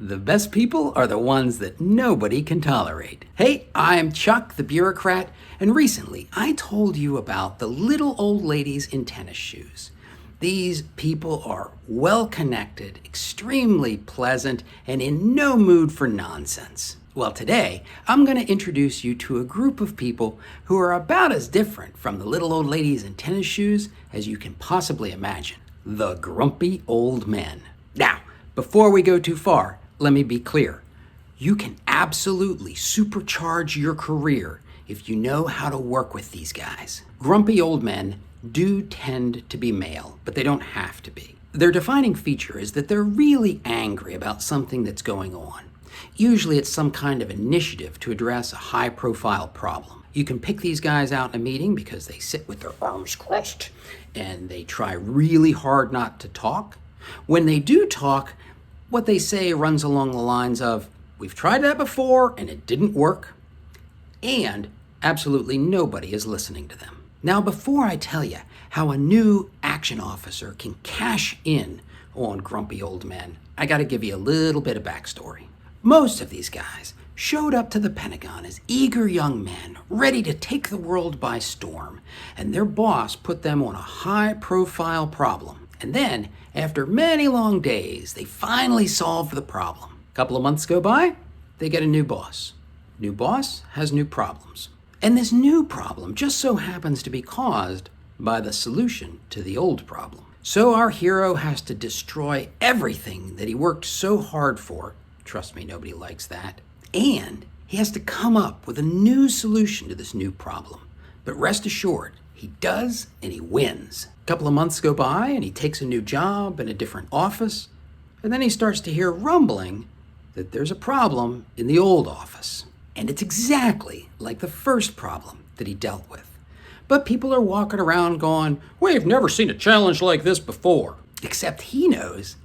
The best people are the ones that nobody can tolerate. Hey, I'm Chuck, the bureaucrat, and recently I told you about the little old ladies in tennis shoes. These people are well connected, extremely pleasant, and in no mood for nonsense. Well, today I'm going to introduce you to a group of people who are about as different from the little old ladies in tennis shoes as you can possibly imagine. The grumpy old men. Now, before we go too far, let me be clear. You can absolutely supercharge your career if you know how to work with these guys. Grumpy old men do tend to be male, but they don't have to be. Their defining feature is that they're really angry about something that's going on. Usually it's some kind of initiative to address a high-profile problem. You can pick these guys out in a meeting because they sit with their arms crossed and they try really hard not to talk. When they do talk, what they say runs along the lines of, "We've tried that before and it didn't work," and absolutely nobody is listening to them. Now, before I tell you how a new action officer can cash in on grumpy old men, I got to give you a little bit of backstory. Most of these guys showed up to the Pentagon as eager young men ready to take the world by storm, and their boss put them on a high-profile problem. And then, after many long days, they finally solved the problem. A couple of months go by, they get a new boss. New boss has new problems. And this new problem just so happens to be caused by the solution to the old problem. So our hero has to destroy everything that he worked so hard for. Trust me, nobody likes that. And he has to come up with a new solution to this new problem. But rest assured, he does and he wins. A couple of months go by and he takes a new job in a different office. And then he starts to hear rumbling that there's a problem in the old office. And it's exactly like the first problem that he dealt with. But people are walking around going, "We've never seen a challenge like this before." Except he knows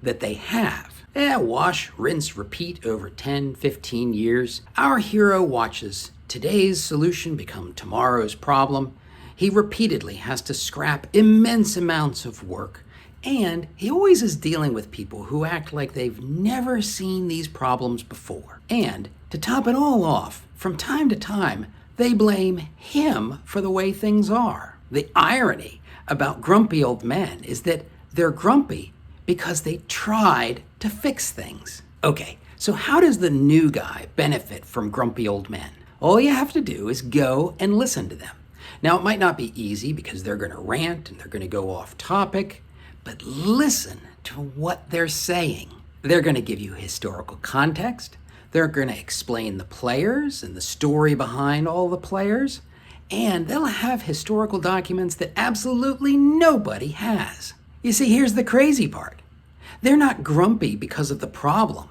that they have. Wash, rinse, repeat over 10, 15 years. Our hero watches today's solution become tomorrow's problem. He repeatedly has to scrap immense amounts of work, and he always is dealing with people who act like they've never seen these problems before. And to top it all off, from time to time, they blame him for the way things are. The irony about grumpy old men is that they're grumpy because they tried to fix things. Okay, so how does the new guy benefit from grumpy old men? All you have to do is go and listen to them. Now, it might not be easy because they're going to rant and they're going to go off topic, but listen to what they're saying. They're going to give you historical context. They're going to explain the players and the story behind all the players, and they'll have historical documents that absolutely nobody has. You see, here's the crazy part. They're not grumpy because of the problem.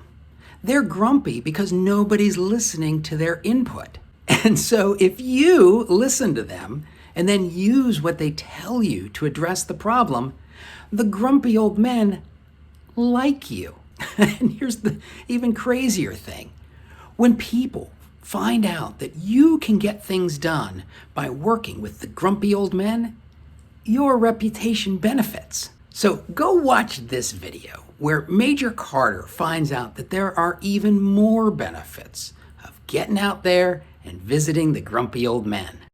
They're grumpy because nobody's listening to their input. And so if you listen to them and then use what they tell you to address the problem, the grumpy old men like you. And here's the even crazier thing. When people find out that you can get things done by working with the grumpy old men, your reputation benefits. So go watch this video where Major Carter finds out that there are even more benefits of getting out there and visiting the grumpy old men.